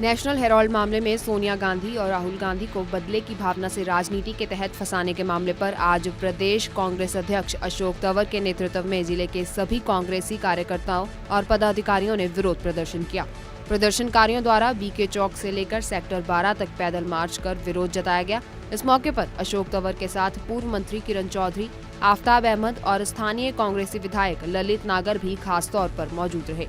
National Herald मामले में सोनिया गांधी और राहुल गांधी को बदले की भावना से राजनीति के तहत फंसाने के मामले पर आज प्रदेश कांग्रेस अध्यक्ष अशोक तंवर के नेतृत्व में जिले के सभी कांग्रेसी कार्यकर्ताओं और पदाधिकारियों ने विरोध प्रदर्शन किया। प्रदर्शनकारियों द्वारा बीके चौक से लेकर सेक्टर 12 तक पैदल मार्च कर विरोध जताया गया। इस मौके पर अशोक तंवर के साथ पूर्व मंत्री किरण चौधरी, आफ्ताब अहमद और स्थानीय कांग्रेसी विधायक ललित नागर भी खास तौर पर मौजूद रहे।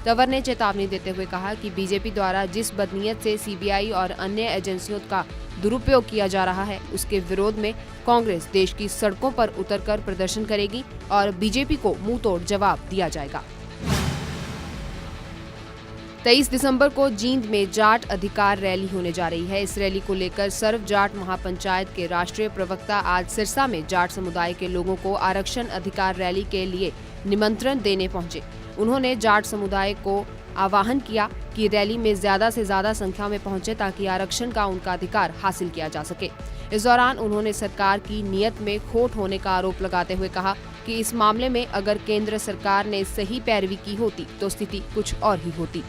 तंवर ने चेतावनी देते हुए कहा कि बीजेपी द्वारा जिस बदनीयत से सीबीआई और अन्य एजेंसियों का दुरुपयोग किया जा रहा है, उसके विरोध में कांग्रेस देश की सड़कों पर उतरकर प्रदर्शन करेगी और बीजेपी को मुंहतोड़ जवाब दिया जाएगा। 23 दिसंबर को जींद में जाट अधिकार रैली होने जा रही है। इस रैली को लेकर सर्व जाट महापंचायत के राष्ट्रीय प्रवक्ता आज सिरसा में जाट समुदाय के लोगों को आरक्षण अधिकार रैली के लिए निमंत्रण देने पहुंचे। उन्होंने जाट समुदाय को आह्वान किया कि रैली में ज्यादा से ज्यादा संख्या में पहुंचे ताकि आरक्षण का उनका अधिकार हासिल किया जा सके। इस दौरान उन्होंने सरकार की नीयत में खोट होने का आरोप लगाते हुए कहा कि इस मामले में अगर केंद्र सरकार ने सही पैरवी की होती तो स्थिति कुछ और ही होती।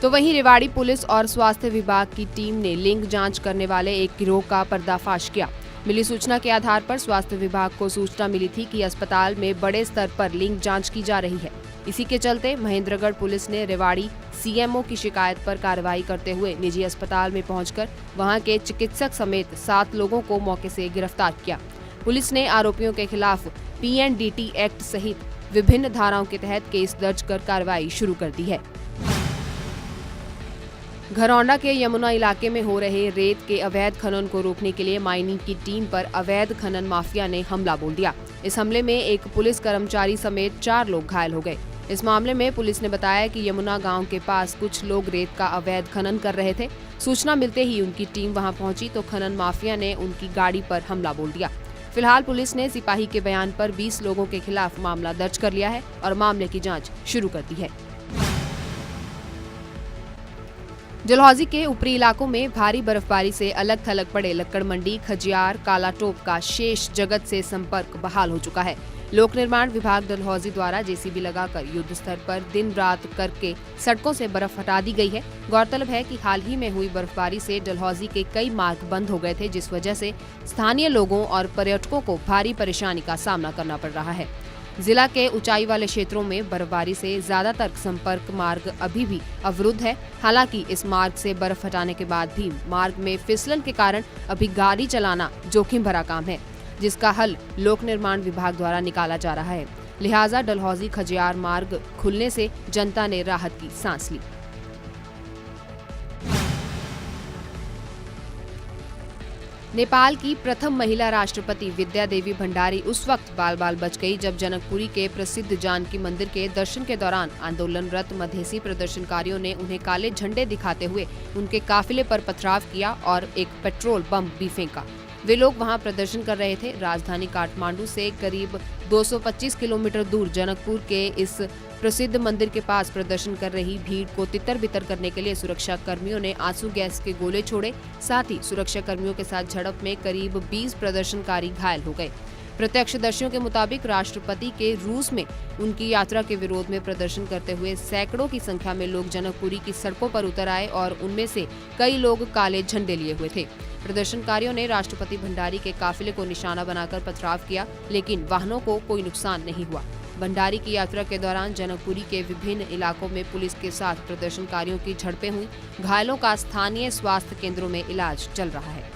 तो वहीं रेवाड़ी पुलिस और स्वास्थ्य विभाग की टीम ने लिंग जांच करने वाले एक गिरोह का पर्दाफाश किया। मिली सूचना के आधार पर स्वास्थ्य विभाग को सूचना मिली थी कि अस्पताल में बड़े स्तर पर लिंग जांच की जा रही है। इसी के चलते महेंद्रगढ़ पुलिस ने रेवाड़ी सीएमओ की शिकायत पर कार्रवाई करते हुए निजी अस्पताल में पहुंचकर वहां के चिकित्सक समेत 7 लोगों को मौके से गिरफ्तार किया। पुलिस ने आरोपियों के खिलाफ पीएनडीटी एक्ट सहित विभिन्न धाराओं के तहत केस दर्ज कर कार्रवाई शुरू कर दी है। घरौंडा के यमुना इलाके में हो रहे रेत के अवैध खनन को रोकने के लिए माइनिंग की टीम पर अवैध खनन माफिया ने हमला बोल दिया। इस हमले में एक पुलिस कर्मचारी समेत 4 लोग घायल हो गए। इस मामले में पुलिस ने बताया कि यमुना गांव के पास कुछ लोग रेत का अवैध खनन कर रहे थे। सूचना मिलते ही उनकी टीम वहां पहुंची तो खनन माफिया ने उनकी गाड़ी पर हमला बोल दिया। फिलहाल पुलिस ने सिपाही के बयान पर 20 लोगों के खिलाफ मामला दर्ज कर लिया है और मामले की जाँच शुरू कर दी है। डलहौजी के ऊपरी इलाकों में भारी बर्फबारी से अलग थलग पड़े लक्कड़ मंडी, खजियार, कालाटोप का शेष जगत से संपर्क बहाल हो चुका है। लोक निर्माण विभाग डलहौजी द्वारा जेसीबी लगाकर युद्ध स्तर पर दिन रात करके सड़कों से बर्फ हटा दी गई है। गौरतलब है कि हाल ही में हुई बर्फबारी से डलहौजी के कई मार्ग बंद हो गए थे, जिस वजह से स्थानीय लोगों और पर्यटकों को भारी परेशानी का सामना करना पड़ रहा है। जिला के ऊंचाई वाले क्षेत्रों में बर्फबारी से ज्यादातर संपर्क मार्ग अभी भी अवरुद्ध है। हालांकि इस मार्ग से बर्फ हटाने के बाद भी मार्ग में फिसलन के कारण अभी गाड़ी चलाना जोखिम भरा काम है, जिसका हल लोक निर्माण विभाग द्वारा निकाला जा रहा है। लिहाजा डलहौजी खजियार मार्ग खुलने से जनता ने राहत की सांस ली। नेपाल की प्रथम महिला राष्ट्रपति विद्या देवी भंडारी उस वक्त बाल बाल बच गई जब जनकपुरी के प्रसिद्ध जानकी मंदिर के दर्शन के दौरान आंदोलनरत मधेसी प्रदर्शनकारियों ने उन्हें काले झंडे दिखाते हुए उनके काफिले पर पथराव किया और एक पेट्रोल बम भी फेंका। वे लोग वहां प्रदर्शन कर रहे थे। राजधानी काठमांडू से करीब 225 किलोमीटर दूर जनकपुर के इस प्रसिद्ध मंदिर के पास प्रदर्शन कर रही भीड़ को तितर बितर करने के लिए सुरक्षा कर्मियों ने आंसू गैस के गोले छोड़े। साथ ही सुरक्षा कर्मियों के साथ झड़प में करीब 20 प्रदर्शनकारी घायल हो गए। प्रत्यक्षदर्शियों के मुताबिक राष्ट्रपति के रूस में उनकी यात्रा के विरोध में प्रदर्शन करते हुए सैकड़ों की संख्या में लोग जनकपुरी की सड़कों पर उतर आए और उनमें से कई लोग काले झंडे लिए हुए थे। प्रदर्शनकारियों ने राष्ट्रपति भंडारी के काफिले को निशाना बनाकर पथराव किया, लेकिन वाहनों को कोई नुकसान नहीं हुआ। भंडारी की यात्रा के दौरान जनकपुरी के विभिन्न इलाकों में पुलिस के साथ प्रदर्शनकारियों की झड़पें हुई। घायलों का स्थानीय स्वास्थ्य केंद्रों में इलाज चल रहा है।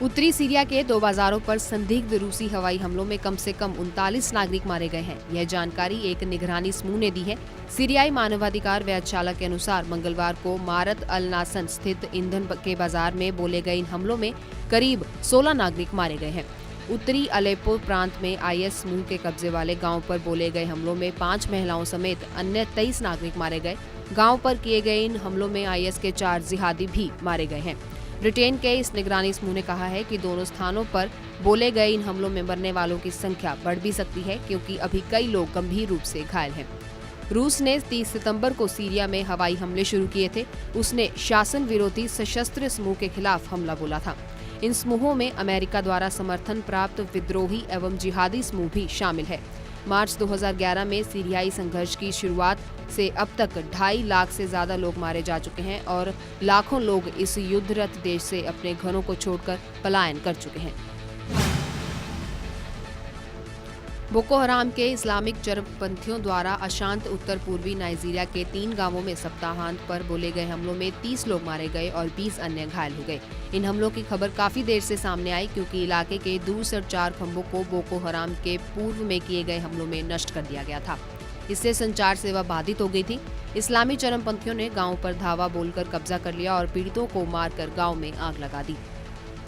उत्तरी सीरिया के 2 बाजारों पर संदिग्ध रूसी हवाई हमलों में कम से कम 39 नागरिक मारे गए हैं। यह जानकारी एक निगरानी समूह ने दी है। सीरियाई मानवाधिकार वेधशाला के अनुसार मंगलवार को मारत अल नासन स्थित ईंधन के बाजार में बोले गए इन हमलों में करीब 16 नागरिक मारे गए हैं। उत्तरी अलेप्पो प्रांत में आईएस समूह के कब्जे वाले गांव पर बोले गए हमलों में 5 महिलाओं समेत अन्य 23 नागरिक मारे गए। गांव पर किए गए इन हमलों में आईएस के 4 जिहादी भी मारे गए हैं। ब्रिटेन के इस निगरानी समूह ने कहा है कि दोनों स्थानों पर बोले गए इन हमलों में मरने वालों की संख्या बढ़ भी सकती है, क्योंकि अभी कई लोग गंभीर रूप से घायल हैं। रूस ने 30 सितंबर को सीरिया में हवाई हमले शुरू किए थे। उसने शासन विरोधी सशस्त्र समूह के खिलाफ हमला बोला था। इन समूहों में अमेरिका द्वारा समर्थन प्राप्त विद्रोही एवं जिहादी समूह भी शामिल है। मार्च 2011 में सीरियाई संघर्ष की शुरुआत से अब तक 2.5 लाख से ज्यादा लोग मारे जा चुके हैं और लाखों लोग इस युद्धरत देश से अपने घरों को छोड़कर पलायन कर चुके हैं। बोको हराम के इस्लामिक चरमपंथियों द्वारा अशांत उत्तर पूर्वी नाइजीरिया के 3 गांवों में सप्ताहांत पर बोले गए हमलों में 30 लोग मारे गए और 20 अन्य घायल हो गए। इन हमलों की खबर काफी देर से सामने आई क्योंकि इलाके के दूरसर 4 खंभों को बोको हराम के पूर्व में किए गए हमलों में नष्ट कर दिया गया था। इससे संचार सेवा बाधित हो गई थी। इस्लामी चरमपंथियों ने गाँव पर धावा बोलकर कब्जा कर लिया और पीड़ितों को मारकर गाँव में आग लगा दी।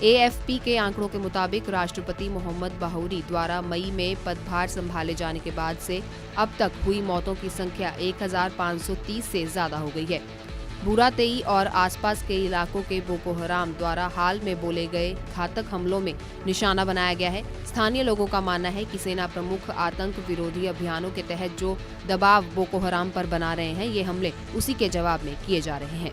AFP के आंकड़ों के मुताबिक राष्ट्रपति मोहम्मद बाहूरी द्वारा मई में पदभार संभाले जाने के बाद से अब तक हुई मौतों की संख्या 1530 से ज्यादा हो गई है। बुरातेई और आसपास के इलाकों के बोको हराम द्वारा हाल में बोले गए घातक हमलों में निशाना बनाया गया है। स्थानीय लोगों का मानना है कि सेना प्रमुख आतंक विरोधी अभियानों के तहत जो दबाव बोको हराम पर बना रहे हैं, ये हमले उसी के जवाब में किए जा रहे हैं।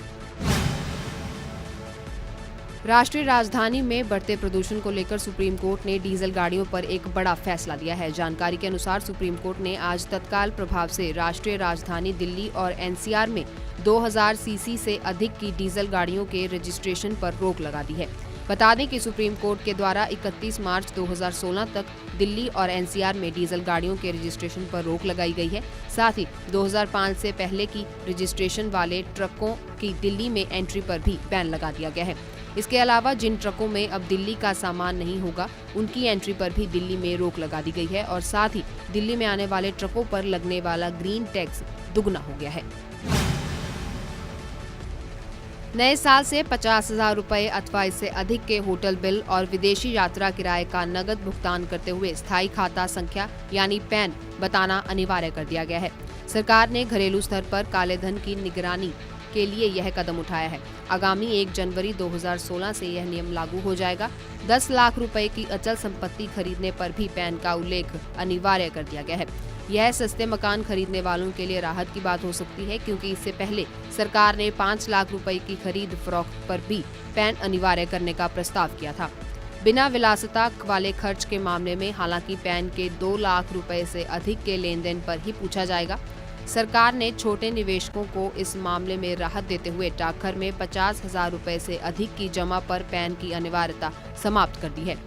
राष्ट्रीय राजधानी में बढ़ते प्रदूषण को लेकर सुप्रीम कोर्ट ने डीजल गाड़ियों पर एक बड़ा फैसला लिया है। जानकारी के अनुसार सुप्रीम कोर्ट ने आज तत्काल प्रभाव से राष्ट्रीय राजधानी दिल्ली और NCR में 2000 सीसी से अधिक की डीजल गाड़ियों के रजिस्ट्रेशन पर रोक लगा दी है। बता दें कि सुप्रीम कोर्ट के द्वारा 31 मार्च 2016 तक दिल्ली और NCR में डीजल गाड़ियों के रजिस्ट्रेशन पर रोक लगाई गई है। साथ ही 2005 से पहले की रजिस्ट्रेशन वाले ट्रकों की दिल्ली में एंट्री पर भी बैन लगा दिया गया है। इसके अलावा जिन ट्रकों में अब दिल्ली का सामान नहीं होगा, उनकी एंट्री पर भी दिल्ली में रोक लगा दी गई है और साथ ही दिल्ली में आने वाले ट्रकों पर लगने वाला ग्रीन टैक्स दुगना हो गया है। नए साल से 50,000 रुपए अथवा इससे अधिक के होटल बिल और विदेशी यात्रा किराए का नगद भुगतान करते हुए स्थायी खाता संख्या यानी पैन बताना अनिवार्य कर दिया गया है। सरकार ने घरेलू स्तर पर काले धन की निगरानी के लिए यह कदम उठाया है। आगामी 1 जनवरी 2016 से यह नियम लागू हो जाएगा। 10 लाख रुपए की अचल संपत्ति खरीदने पर भी पैन का उल्लेख अनिवार्य कर दिया गया है। यह सस्ते मकान खरीदने वालों के लिए राहत की बात हो सकती है क्योंकि इससे पहले सरकार ने 5 लाख रुपए की खरीद फरोख्त पर भी पैन अनिवार्य करने का प्रस्ताव किया था। बिना विलासिता वाले खर्च के मामले में हालांकि पैन के 2 लाख रुपए से अधिक के लेन देन पर ही पूछा जाएगा। सरकार ने छोटे निवेशकों को इस मामले में राहत देते हुए डाकघर में 50,000 रुपए से अधिक की जमा पर पैन की अनिवार्यता समाप्त कर दी है।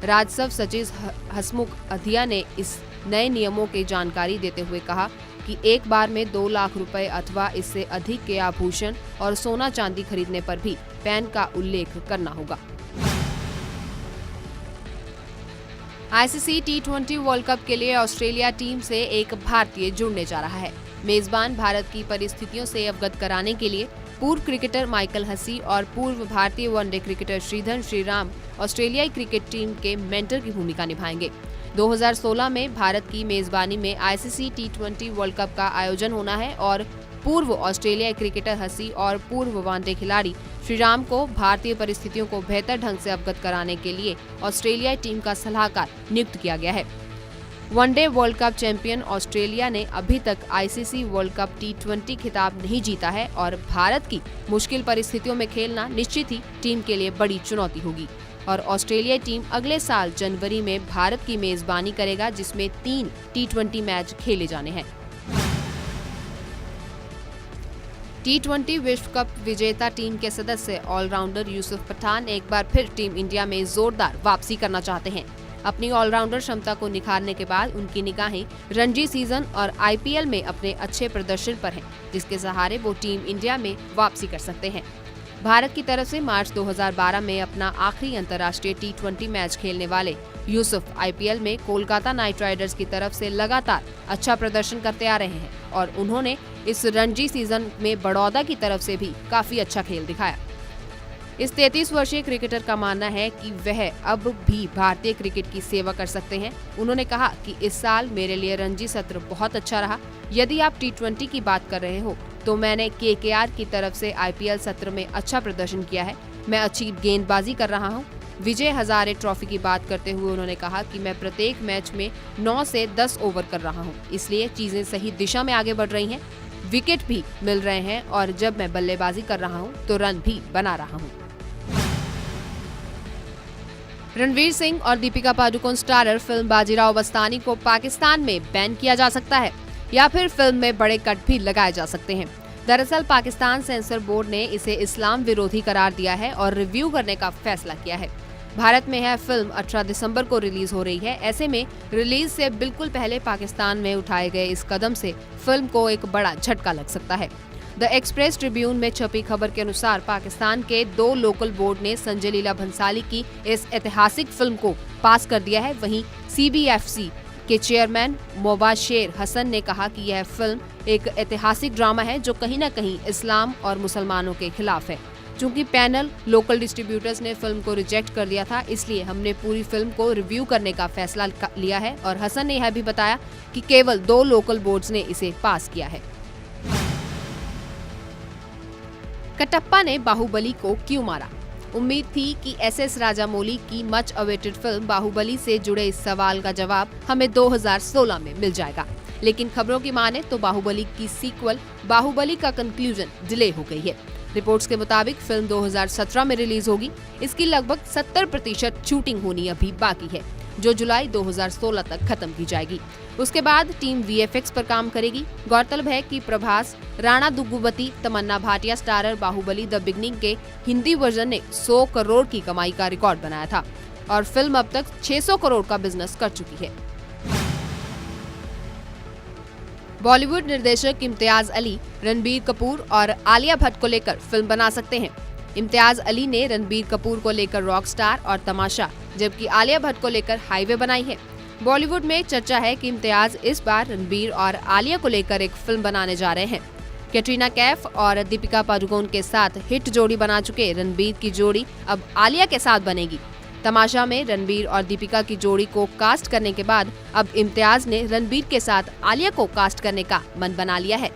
राजस्व सचिव हसमुख अधिया ने इस नए नियमों की जानकारी देते हुए कहा कि एक बार में 2 लाख रुपए अथवा इससे अधिक के आभूषण और सोना चांदी खरीदने पर भी पैन का उल्लेख करना होगा। ICC T20 वर्ल्ड कप के लिए ऑस्ट्रेलिया टीम से एक भारतीय जुड़ने जा रहा है। मेजबान भारत की परिस्थितियों से अवगत कराने के लिए पूर्व क्रिकेटर माइकल हसी और पूर्व भारतीय वनडे क्रिकेटर श्रीधर श्रीराम ऑस्ट्रेलियाई क्रिकेट टीम के मेंटर की भूमिका निभाएंगे। 2016 में भारत की मेजबानी में ICC T20 वर्ल्ड कप का आयोजन होना है और पूर्व ऑस्ट्रेलियाई क्रिकेटर हसी और पूर्व वनडे खिलाड़ी श्रीराम को भारतीय परिस्थितियों को बेहतर ढंग से अवगत कराने के लिए ऑस्ट्रेलियाई टीम का सलाहकार नियुक्त किया गया है। One day world cup champion Australia ने अभी तक ICC वर्ल्ड कप T20 खिताब नहीं जीता है और भारत की मुश्किल परिस्थितियों में खेलना निश्चित ही टीम के लिए बड़ी चुनौती होगी और ऑस्ट्रेलियाई टीम अगले साल जनवरी में भारत की मेजबानी करेगा जिसमें 3 T20 मैच खेले जाने हैं। T20 विश्व कप विजेता टीम के सदस्य ऑलराउंडर यूसुफ पठान एक बार फिर टीम इंडिया में जोरदार वापसी करना चाहते हैं। अपनी ऑलराउंडर क्षमता को निखारने के बाद उनकी निगाहें रणजी सीजन और IPL में अपने अच्छे प्रदर्शन पर हैं, जिसके सहारे वो टीम इंडिया में वापसी कर सकते हैं। भारत की तरफ से मार्च 2012 में अपना आखिरी अंतर्राष्ट्रीय T20 मैच खेलने वाले यूसुफ IPL में कोलकाता नाइट राइडर्स की तरफ से लगातार अच्छा प्रदर्शन करते आ रहे हैं और उन्होंने इस रणजी सीजन में बड़ौदा की तरफ से भी काफी अच्छा खेल दिखाया। इस 33 वर्षीय क्रिकेटर का मानना है कि वह अब भी भारतीय क्रिकेट की सेवा कर सकते हैं। उन्होंने कहा कि इस साल मेरे लिए रणजी सत्र बहुत अच्छा रहा। यदि आप T20 की बात कर रहे हो तो मैंने KKR की तरफ से IPL सत्र में अच्छा प्रदर्शन किया है। मैं अच्छी गेंदबाजी कर रहा हूँ। विजय हजारे ट्रॉफी की बात करते हुए उन्होंने कहा कि मैं प्रत्येक मैच में 9 से 10 ओवर कर रहा हूँ, इसलिए चीजें सही दिशा में आगे बढ़ रही हैं। विकेट भी मिल रहे हैं और जब मैं बल्लेबाजी कर रहा हूँ तो रन भी बना रहा हूँ। रणवीर सिंह और दीपिका पादुकोण स्टारर फिल्म बाजीराव मस्तानी को पाकिस्तान में बैन किया जा सकता है या फिर फिल्म में बड़े कट भी लगाए जा सकते हैं। दरअसल पाकिस्तान सेंसर बोर्ड ने इसे इस्लाम विरोधी करार दिया है और रिव्यू करने का फैसला किया है। भारत में यह फिल्म 18 दिसंबर को रिलीज हो रही है। ऐसे में रिलीज से बिल्कुल पहले पाकिस्तान में उठाए गए इस कदम से फिल्म को एक बड़ा झटका लग सकता है। द एक्सप्रेस ट्रिब्यून में छपी खबर के अनुसार पाकिस्तान के 2 लोकल बोर्ड ने संजय लीला भंसाली की इस ऐतिहासिक फिल्म को पास कर दिया है। वहीं CBFC के चेयरमैन मोबाशेर हसन ने कहा कि यह फिल्म एक ऐतिहासिक ड्रामा है जो कहीं न कहीं इस्लाम और मुसलमानों के खिलाफ है। चूंकि पैनल लोकल डिस्ट्रीब्यूटर्स ने फिल्म को रिजेक्ट कर दिया था, इसलिए हमने पूरी फिल्म को रिव्यू करने का फैसला लिया है। और हसन ने यह भी बताया कि केवल 2 लोकल बोर्ड्स ने इसे पास किया है। कटप्पा ने बाहुबली को क्यों मारा? उम्मीद थी कि SS राजामौली की मच अवेटेड फिल्म बाहुबली से जुड़े इस सवाल का जवाब हमें 2016 में मिल जाएगा, लेकिन खबरों की माने तो बाहुबली की सीक्वल बाहुबली का कंक्लूजन डिले हो गई है। रिपोर्ट्स के मुताबिक फिल्म 2017 में रिलीज होगी। इसकी लगभग 70% शूटिंग होनी अभी बाकी है, जो जुलाई 2016 तक खत्म की जाएगी। उसके बाद टीम VFX पर काम करेगी। गौरतलब है कि Prabhas, Rana Daggubati, Tamannaah Bhatia starrer Baahubali the beginning के हिंदी वर्जन ने 100 करोड़ की कमाई का रिकॉर्ड बनाया था और फिल्म अब तक 600 करोड़ का बिजनेस कर चुकी है। बॉलीवुड निर्देशक इम्तियाज अली रणबीर कपूर और आलिया भट्ट को लेकर फिल्म बना सकते हैं। इम्तियाज अली ने रणबीर कपूर को लेकर रॉकस्टार और तमाशा, जबकि आलिया भट्ट को लेकर हाईवे बनाई है। बॉलीवुड में चर्चा है कि इम्तियाज इस बार रणबीर और आलिया को लेकर एक फिल्म बनाने जा रहे हैं। कैटरीना कैफ और दीपिका पादुकोण के साथ हिट जोड़ी बना चुके रणबीर की जोड़ी अब आलिया के साथ बनेगी। तमाशा में रणबीर और दीपिका की जोड़ी को कास्ट करने के बाद अब इम्तियाज ने रणबीर के साथ आलिया को कास्ट करने का मन बना लिया है।